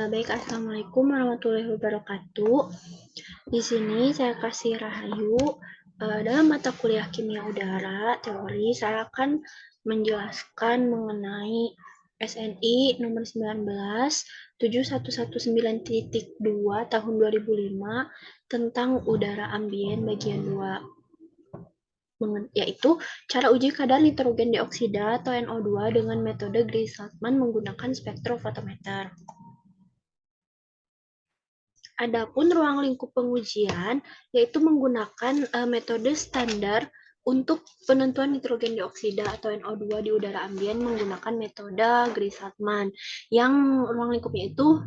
Baik, Assalamualaikum warahmatullahi wabarakatuh. Di sini saya kasih Rahayu. Dalam mata kuliah Kimia Udara, teori, saya akan menjelaskan mengenai SNI nomor 19 7119.2 tahun 2005 tentang udara ambien bagian 2, yaitu cara uji kadar nitrogen dioksida atau NO2 dengan metode Gray-Saltman menggunakan spektrofotometer. Adapun ruang lingkup pengujian yaitu menggunakan metode standar untuk penentuan nitrogen dioksida atau NO2 di udara ambien menggunakan metode Gray-Saltman yang ruang lingkupnya itu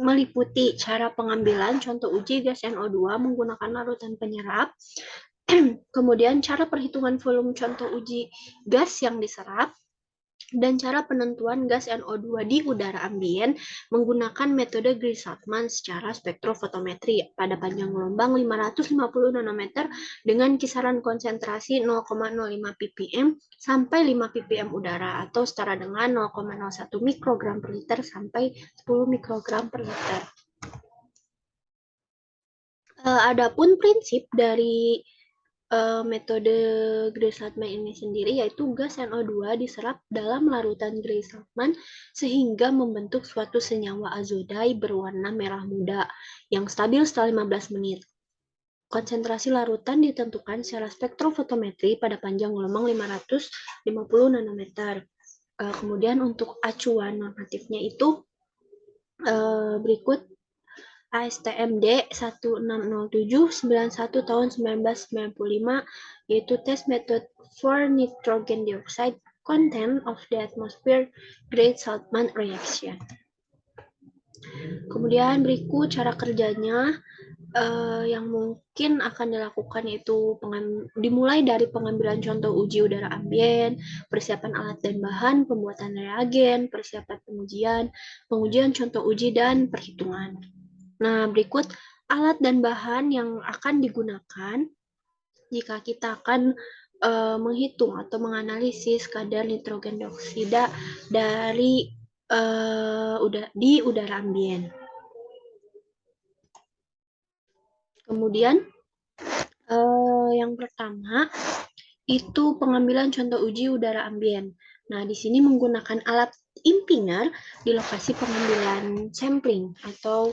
meliputi cara pengambilan contoh uji gas NO2 menggunakan larutan penyerap, kemudian cara perhitungan volume contoh uji gas yang diserap, dan cara penentuan gas NO2 di udara ambien menggunakan metode Gray-Saltman secara spektrofotometri pada panjang gelombang 550 nanometer dengan kisaran konsentrasi 0,05 ppm sampai 5 ppm udara atau setara dengan 0,01 mikrogram per liter sampai 10 mikrogram per liter. Adapun prinsip dari metode Gray-Saltman ini sendiri yaitu gas NO2 diserap dalam larutan Gray-Saltman sehingga membentuk suatu senyawa azodai berwarna merah muda yang stabil setelah 15 menit. Konsentrasi larutan ditentukan secara spektrofotometri pada panjang gelombang 550 nanometer. Kemudian untuk acuan normatifnya itu berikut ASTMD 160791 tahun 1995 yaitu test method for nitrogen dioxide content of the atmosphere Gray-Saltman reaction. Kemudian berikut cara kerjanya yang mungkin akan dilakukan yaitu dimulai dari pengambilan contoh uji udara ambien, persiapan alat dan bahan, pembuatan reagen, persiapan pengujian contoh uji, dan perhitungan. Nah, berikut alat dan bahan yang akan digunakan jika kita akan menghitung atau menganalisis kadar nitrogen dioksida di udara ambien. Kemudian yang pertama itu pengambilan contoh uji udara ambien. Nah, di sini menggunakan alat impinger di lokasi pengambilan sampling atau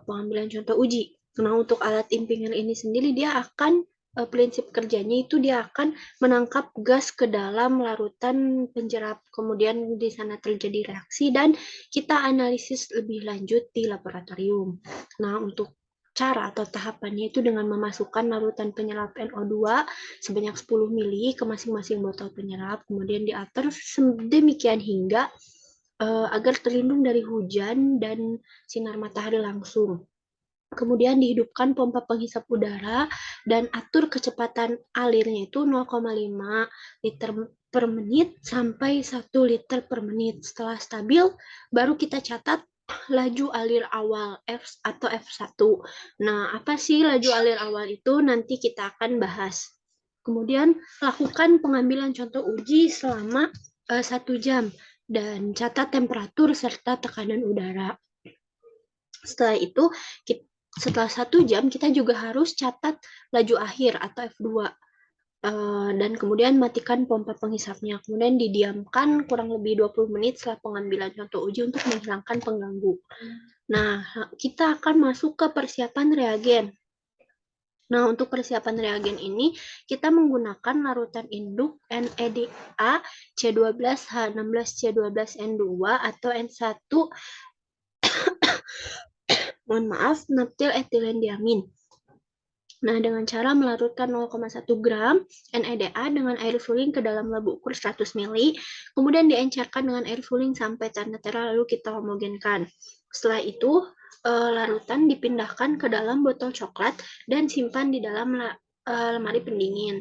pengambilan contoh uji. Nah, untuk alat impinger ini sendiri dia akan prinsip kerjanya itu dia akan menangkap gas ke dalam larutan penjerap. Kemudian di sana terjadi reaksi dan kita analisis lebih lanjut di laboratorium. Nah, untuk cara atau tahapannya itu dengan memasukkan larutan penyerap NO2 sebanyak 10 mili ke masing-masing botol penyerap, kemudian diatur sedemikian hingga agar terlindung dari hujan dan sinar matahari langsung. Kemudian dihidupkan pompa penghisap udara dan atur kecepatan alirnya itu 0,5 liter per menit sampai 1 liter per menit. Setelah stabil, baru kita catat laju alir awal F atau F1. Nah, apa sih laju alir awal itu? Nanti kita akan bahas. Kemudian lakukan pengambilan contoh uji selama 1 jam dan catat temperatur serta tekanan udara. Setelah itu, setelah 1 jam kita juga harus catat laju akhir atau F2. Dan kemudian matikan pompa penghisapnya. Kemudian didiamkan kurang lebih 20 menit setelah pengambilan contoh uji untuk menghilangkan pengganggu. Nah, kita akan masuk ke persiapan reagen. Nah, untuk persiapan reagen ini, kita menggunakan larutan induk NADA C12H16C12N2 atau N1 mohon maaf, naptil etilen diamin. Nah, dengan cara melarutkan 0,1 gram NADA dengan air suling ke dalam labu ukur 100 ml, kemudian diencerkan dengan air suling sampai tanda-tanda lalu kita homogenkan. Setelah itu, larutan dipindahkan ke dalam botol coklat dan simpan di dalam lemari pendingin.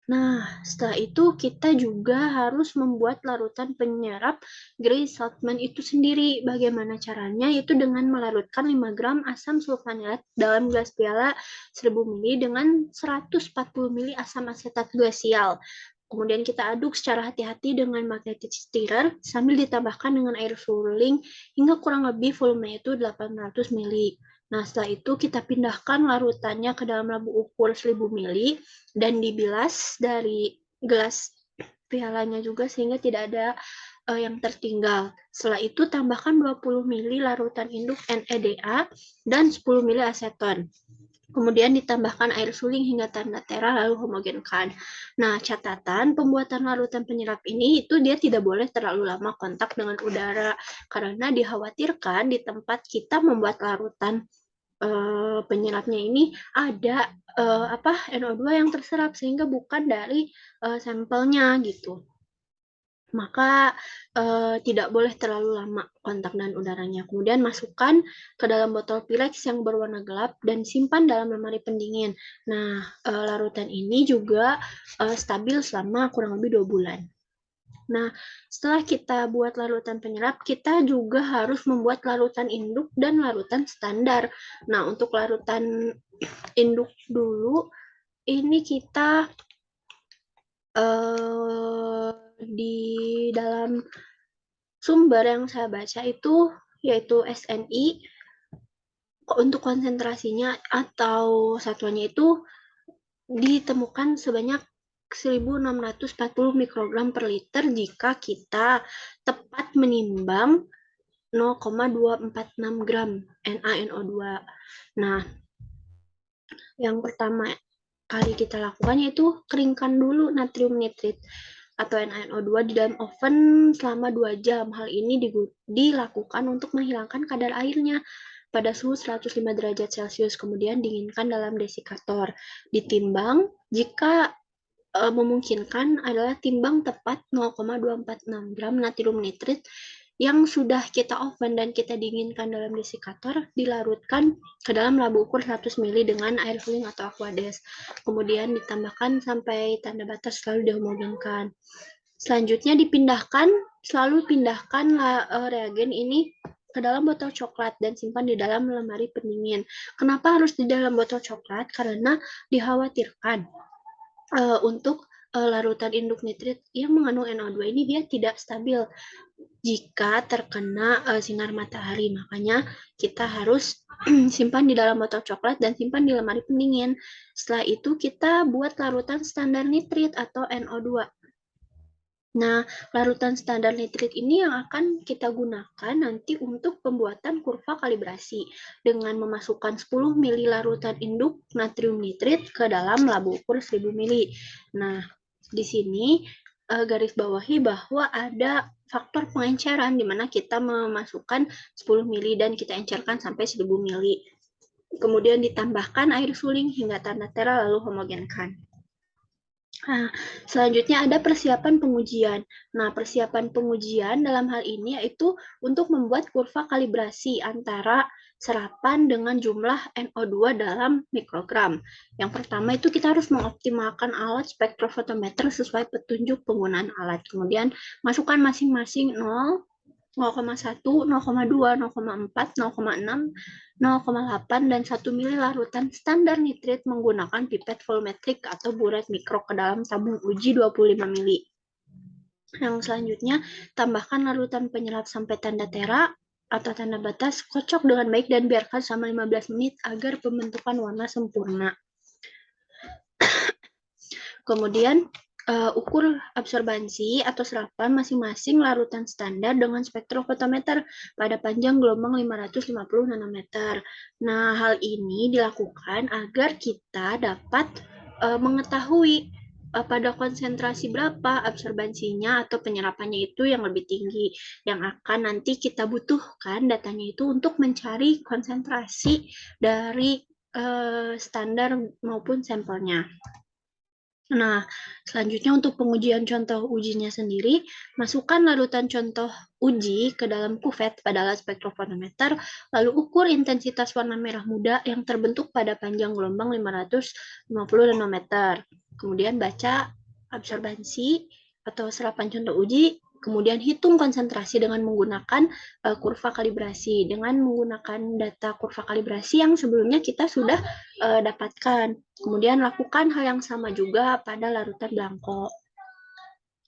Nah, setelah itu kita juga harus membuat larutan penyerap Gray-Saltman itu sendiri. Bagaimana caranya? Yaitu dengan melarutkan 5 gram asam sulfanilat dalam gelas piala 1000 ml dengan 140 ml asam asetat glasial. Kemudian kita aduk secara hati-hati dengan magnetic stirrer sambil ditambahkan dengan air suling hingga kurang lebih volumenya itu 800 ml. Nah, setelah itu kita pindahkan larutannya ke dalam labu ukur 1000 ml dan dibilas dari gelas pialanya juga sehingga tidak ada yang tertinggal. Setelah itu tambahkan 20 ml larutan induk NADA dan 10 ml aseton. Kemudian ditambahkan air suling hingga tanda tera lalu homogenkan. Nah, catatan pembuatan larutan penyerap ini itu dia tidak boleh terlalu lama kontak dengan udara karena dikhawatirkan di tempat kita membuat larutan penyerapnya ini ada NO2 yang terserap sehingga bukan dari sampelnya gitu. Maka tidak boleh terlalu lama kontak dengan udaranya. Kemudian masukkan ke dalam botol Pyrex yang berwarna gelap dan simpan dalam lemari pendingin. Nah, larutan ini juga stabil selama kurang lebih 2 bulan. Nah, setelah kita buat larutan penyerap, kita juga harus membuat larutan induk dan larutan standar. Nah, untuk larutan induk dulu, ini kita di dalam sumber yang saya baca itu yaitu SNI, untuk konsentrasinya atau satuannya itu ditemukan sebanyak 1640 mikrogram per liter jika kita tepat menimbang 0,246 gram NaNO2. Nah, yang pertama kali kita lakukan yaitu keringkan dulu natrium nitrit atau NaNO2 di dalam oven selama 2 jam. Hal ini dilakukan untuk menghilangkan kadar airnya pada suhu 105 derajat Celcius, kemudian dinginkan dalam desikator. Ditimbang, jika memungkinkan adalah timbang tepat 0,246 gram natrium nitrit yang sudah kita oven dan kita dinginkan dalam desikator, dilarutkan ke dalam labu ukur 100 ml dengan air suling atau aquades. Kemudian ditambahkan sampai tanda batas lalu dihomogenkan. Selanjutnya selalu pindahkan reagen ini ke dalam botol coklat dan simpan di dalam lemari pendingin. Kenapa harus di dalam botol coklat? Karena dikhawatirkan untuk larutan induk nitrit yang mengandung NO2 ini dia tidak stabil jika terkena sinar matahari. Makanya kita harus simpan di dalam botol coklat dan simpan di lemari pendingin. Setelah itu kita buat larutan standar nitrit atau NO2. Nah, larutan standar nitrit ini yang akan kita gunakan nanti untuk pembuatan kurva kalibrasi dengan memasukkan 10 ml larutan induk natrium nitrit ke dalam labu ukur 1000 ml. Nah, di sini garis bawahi bahwa ada faktor pengenceran di mana kita memasukkan 10 ml dan kita encerkan sampai 1000 ml. Kemudian ditambahkan air suling hingga tanda tera lalu homogenkan. Nah, selanjutnya ada persiapan pengujian. Nah, persiapan pengujian dalam hal ini yaitu untuk membuat kurva kalibrasi antara serapan dengan jumlah NO2 dalam mikrogram. Yang pertama itu kita harus mengoptimalkan alat spektrofotometer sesuai petunjuk penggunaan alat. Kemudian masukkan masing-masing 0,1, 0,2, 0,4, 0,6, 0,8 dan 1 ml larutan standar nitrit menggunakan pipet volumetrik atau buret mikro ke dalam tabung uji 25 ml. Yang selanjutnya, tambahkan larutan penyerap sampai tanda tera atau tanda batas, kocok dengan baik dan biarkan selama 15 menit agar pembentukan warna sempurna. Kemudian ukur absorbansi atau serapan masing-masing larutan standar dengan spektrofotometer pada panjang gelombang 550 nanometer. Nah, hal ini dilakukan agar kita dapat mengetahui pada konsentrasi berapa absorbansinya atau penyerapannya itu yang lebih tinggi, yang akan nanti kita butuhkan datanya itu untuk mencari konsentrasi dari standar maupun sampelnya. Nah, selanjutnya untuk pengujian contoh ujinya sendiri, masukkan larutan contoh uji ke dalam kuvet pada alat spektrofotometer, lalu ukur intensitas warna merah muda yang terbentuk pada panjang gelombang 550 nanometer. Kemudian baca absorbansi atau serapan contoh uji, kemudian hitung konsentrasi dengan menggunakan kurva kalibrasi, dengan menggunakan data kurva kalibrasi yang sebelumnya kita sudah dapatkan. Kemudian lakukan hal yang sama juga pada larutan blanko.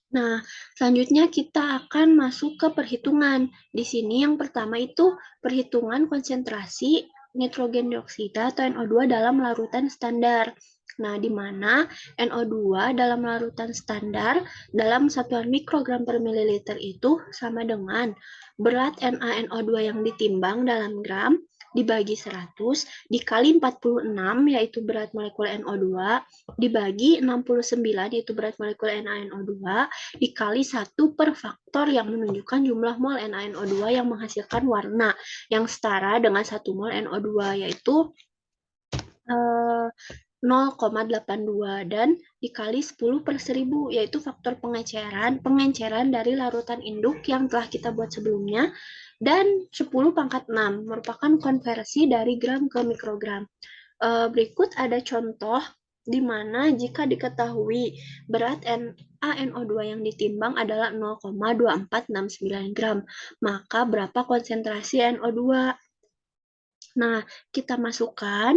Nah, selanjutnya kita akan masuk ke perhitungan. Di sini yang pertama itu perhitungan konsentrasi nitrogen dioksida atau NO2 dalam larutan standar. Nah, di mana NO2 dalam larutan standar dalam satuan mikrogram per mililiter itu sama dengan berat NaNO2 yang ditimbang dalam gram dibagi 100 dikali 46 yaitu berat molekul NO2 dibagi 69 yaitu berat molekul NaNO2 dikali 1 per faktor yang menunjukkan jumlah mol NaNO2 yang menghasilkan warna yang setara dengan 1 mol NO2 yaitu 0,82 dan dikali 10 per 1000 yaitu faktor pengenceran dari larutan induk yang telah kita buat sebelumnya dan 10 pangkat 6 merupakan konversi dari gram ke mikrogram. Berikut ada contoh di mana jika diketahui berat NaNO2 yang ditimbang adalah 0,2469 gram, maka berapa konsentrasi NO2? Nah, kita masukkan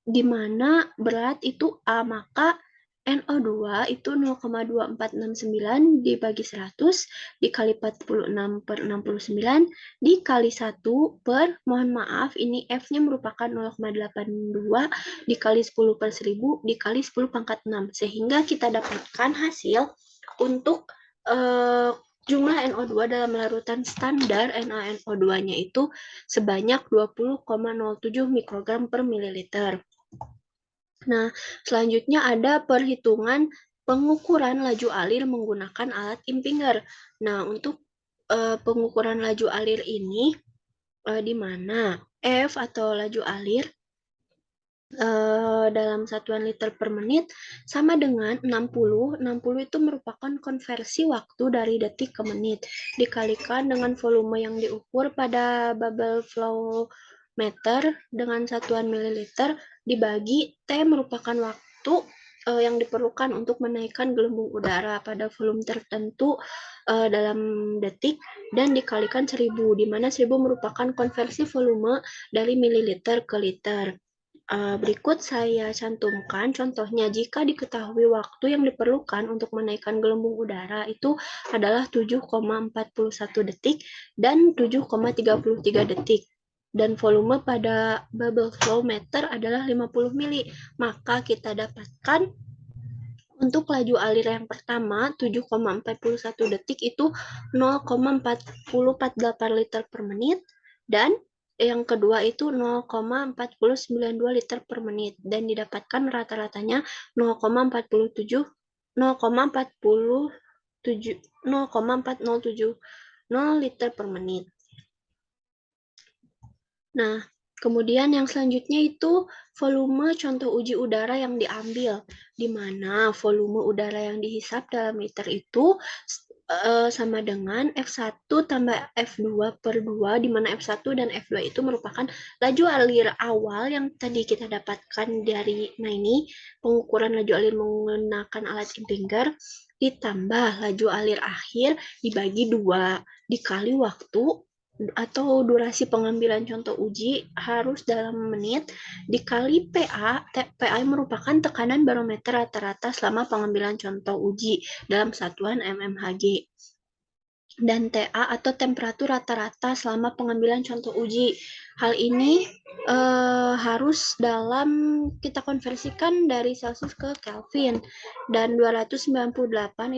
di mana berat itu A, maka NO2 itu 0,2469 dibagi 100 dikali 46 per 69 dikali 1 per, mohon maaf, ini F-nya merupakan 0,82 dikali 10 per 1000 dikali 10 pangkat 6. Sehingga kita dapatkan hasil untuk jumlah NO2 dalam larutan standar NaNO2-nya itu sebanyak 20,07 mikrogram per mililiter. Nah, selanjutnya ada perhitungan pengukuran laju alir menggunakan alat Impinger. Nah, untuk pengukuran laju alir ini di mana F atau laju alir dalam satuan liter per menit sama dengan 60. 60 itu merupakan konversi waktu dari detik ke menit dikalikan dengan volume yang diukur pada bubble flow meter dengan satuan mililiter dibagi T merupakan waktu yang diperlukan untuk menaikkan gelembung udara pada volume tertentu dalam detik dan dikalikan 1000 di mana 1000 merupakan konversi volume dari mililiter ke liter. Berikut saya cantumkan contohnya jika diketahui waktu yang diperlukan untuk menaikkan gelembung udara itu adalah 7,41 detik dan 7,33 detik. Dan volume pada bubble flow meter adalah 50 mili. Maka kita dapatkan untuk laju alir yang pertama 7,41 detik itu 0,4048 liter per menit dan yang kedua itu 0,4092 liter per menit dan didapatkan rata-ratanya 0,47 0,4070 liter per menit. Nah, kemudian yang selanjutnya itu volume contoh uji udara yang diambil, di mana volume udara yang dihisap dalam liter itu sama dengan F1 tambah F2 per 2, di mana F1 dan F2 itu merupakan laju alir awal yang tadi kita dapatkan dari, nah ini pengukuran laju alir menggunakan alat Impinger, ditambah laju alir akhir dibagi 2, dikali waktu atau durasi pengambilan contoh uji harus dalam menit dikali PA. PA merupakan tekanan barometer rata-rata selama pengambilan contoh uji dalam satuan mmHg. Dan TA atau temperatur rata-rata selama pengambilan contoh uji. Hal ini harus kita konversikan dari Celsius ke Kelvin. Dan 298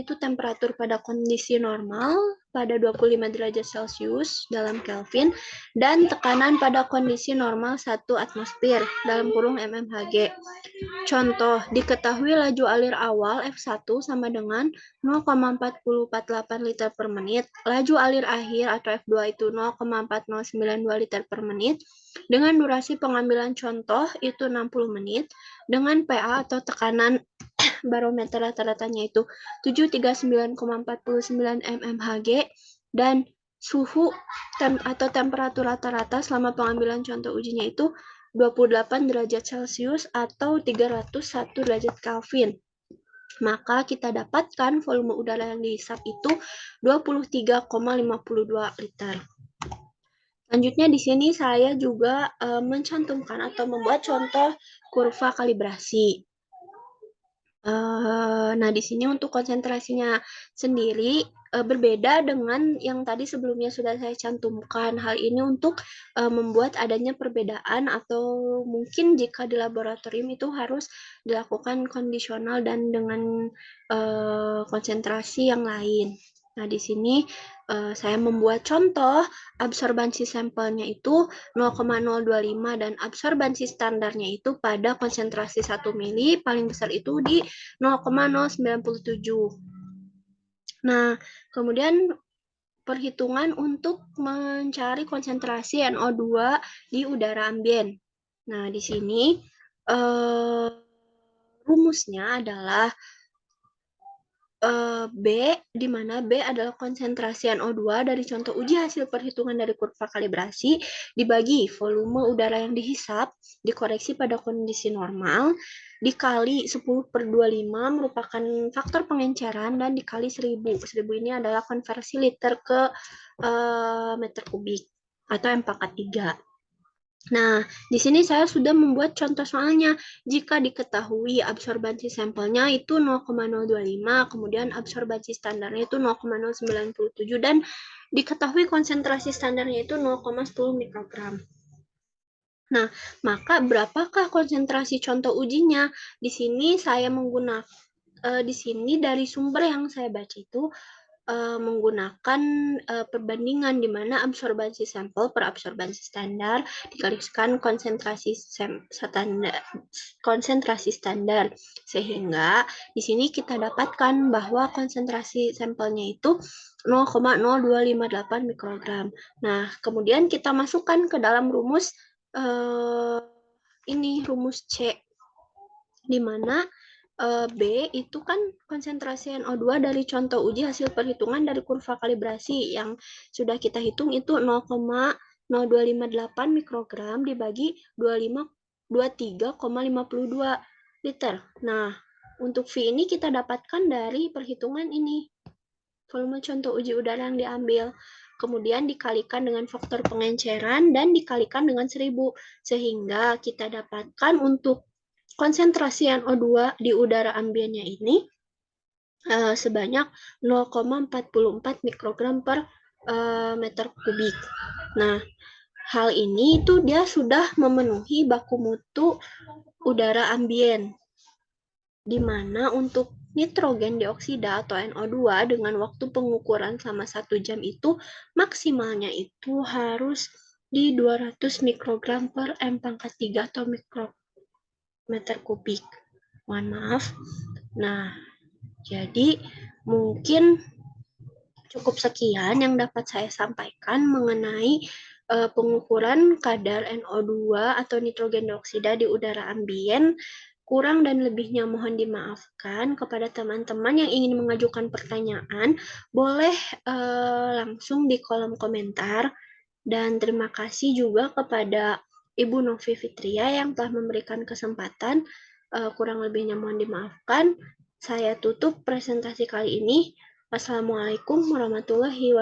itu temperatur pada kondisi normal pada 25 derajat Celcius dalam Kelvin dan tekanan pada kondisi normal 1 atmosfer dalam kurung mmHg. Contoh, diketahui laju alir awal F1 sama dengan 0,4048 liter per menit, laju alir akhir atau F2 itu 0,4092 liter per menit, dengan durasi pengambilan contoh itu 60 menit, dengan PA atau tekanan barometer rata-ratanya itu 739,49 mmHg, dan suhu atau temperatur rata-rata selama pengambilan contoh ujinya itu 28 derajat Celcius atau 301 derajat Kelvin. Maka kita dapatkan volume udara yang dihisap itu 23,52 liter. Selanjutnya di sini saya juga mencantumkan atau membuat contoh kurva kalibrasi. Nah, di sini untuk konsentrasinya sendiri berbeda dengan yang tadi sebelumnya sudah saya cantumkan. Hal ini untuk membuat adanya perbedaan atau mungkin jika di laboratorium itu harus dilakukan kondisional dan dengan konsentrasi yang lain. Nah, di sini saya membuat contoh absorbansi sampelnya itu 0,025 dan absorbansi standarnya itu pada konsentrasi 1 mili paling besar itu di 0,097. Nah, kemudian perhitungan untuk mencari konsentrasi NO2 di udara ambien. Nah, di sini rumusnya adalah B, di mana B adalah konsentrasi NO2 dari contoh uji hasil perhitungan dari kurva kalibrasi dibagi volume udara yang dihisap, dikoreksi pada kondisi normal, dikali 10/25 merupakan faktor pengenceran, dan dikali 1000. 1000 ini adalah konversi liter ke meter kubik atau M pangkat 3. Nah, di sini saya sudah membuat contoh soalnya. Jika diketahui absorbansi sampelnya itu 0,025, kemudian absorbansi standarnya itu 0,097, dan diketahui konsentrasi standarnya itu 0,10 mikrogram. Nah, maka berapakah konsentrasi contoh ujinya? Di sini saya menggunakan di sini dari sumber yang saya baca itu menggunakan perbandingan di mana absorbansi sampel per absorbansi standar dikalikan konsentrasi standar, sehingga di sini kita dapatkan bahwa konsentrasi sampelnya itu 0,0258 mikrogram. Nah, kemudian kita masukkan ke dalam rumus ini rumus C, di mana B itu kan konsentrasi NO2 dari contoh uji hasil perhitungan dari kurva kalibrasi yang sudah kita hitung itu 0,0258 mikrogram dibagi 23,52 liter. Nah, untuk V ini kita dapatkan dari perhitungan ini, volume contoh uji udara yang diambil. Kemudian dikalikan dengan faktor pengenceran dan dikalikan dengan 1000, sehingga kita dapatkan untuk konsentrasi NO2 di udara ambiennya ini sebanyak 0,44 mikrogram per meter kubik. Nah, hal ini itu dia sudah memenuhi baku mutu udara ambien, di mana untuk nitrogen dioksida atau NO2 dengan waktu pengukuran selama 1 jam itu maksimalnya itu harus di 200 mikrogram per M pangkat 3 atau mikrometer kubik. Mohon maaf. Nah, jadi mungkin cukup sekian yang dapat saya sampaikan mengenai pengukuran kadar NO2 atau nitrogen dioksida di udara ambien. Kurang dan lebihnya mohon dimaafkan. Kepada teman-teman yang ingin mengajukan pertanyaan, boleh langsung di kolom komentar. Dan terima kasih juga kepada Ibu Novi Fitria yang telah memberikan kesempatan. Kurang lebihnya mohon dimaafkan. Saya tutup presentasi kali ini. Wassalamualaikum warahmatullahi wabarakatuh.